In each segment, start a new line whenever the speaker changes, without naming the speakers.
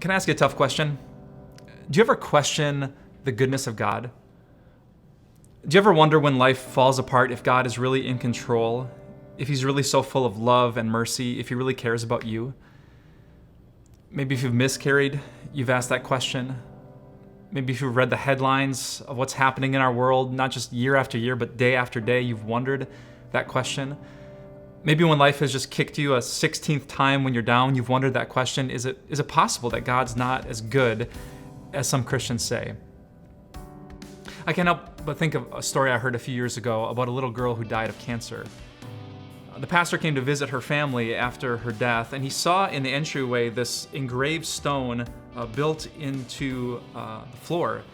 Can I ask you a tough question? Do you ever question the goodness of God? Do you ever wonder when life falls apart if God is really in control, if He's really so full of love and mercy, if He really cares about you? Maybe if you've miscarried, you've asked that question. Maybe if you've read the headlines of what's happening in our world, not just year after year, but day after day, you've wondered that question. Maybe when life has just kicked you a 16th time when you're down, you've wondered that question, is it possible that God's not as good as some Christians say? I can't help but think of a story I heard a few years ago about a little girl who died of cancer. The pastor came to visit her family after her death, and he saw in the entryway this engraved stone built into the floor.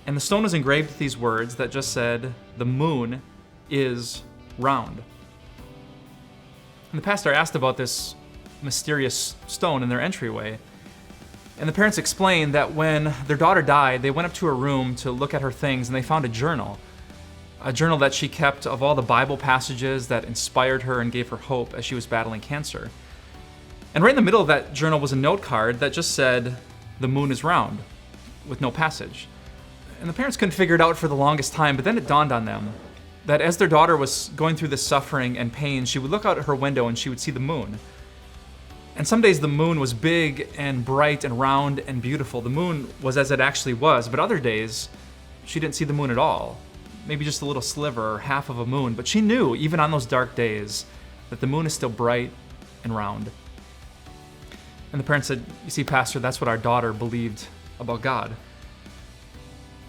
And the stone was engraved with these words that just said, "The moon is round." And the pastor asked about this mysterious stone in their entryway. And the parents explained that when their daughter died, they went up to her room to look at her things, and they found a journal that she kept of all the Bible passages that inspired her and gave her hope as she was battling cancer. And right in the middle of that journal was a note card that just said, "The moon is round," with no passage. And the parents couldn't figure it out for the longest time, but then it dawned on them that as their daughter was going through this suffering and pain, she would look out at her window and she would see the moon. And some days the moon was big and bright and round and beautiful. The moon was as it actually was, but other days she didn't see the moon at all. Maybe just a little sliver or half of a moon, but she knew, even on those dark days, that the moon is still bright and round. And the parents said, "You see, Pastor, that's what our daughter believed about God.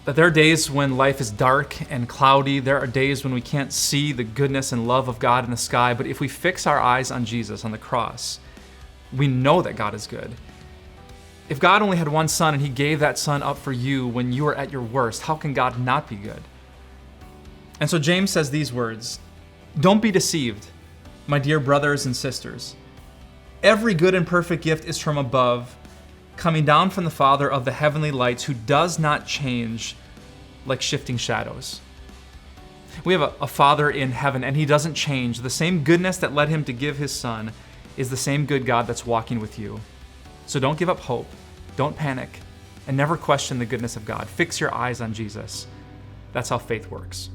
That there are days when life is dark and cloudy. There are days when we can't see the goodness and love of God in the sky. But if we fix our eyes on Jesus, on the cross, we know that God is good. If God only had one son and He gave that son up for you when you were at your worst, how can God not be good?" And so James says these words, "Don't be deceived, my dear brothers and sisters. Every good and perfect gift is from above, coming down from the Father of the heavenly lights, who does not change like shifting shadows." We have a Father in heaven, and He doesn't change. The same goodness that led Him to give His Son is the same good God that's walking with you. So don't give up hope, don't panic, and never question the goodness of God. Fix your eyes on Jesus. That's how faith works.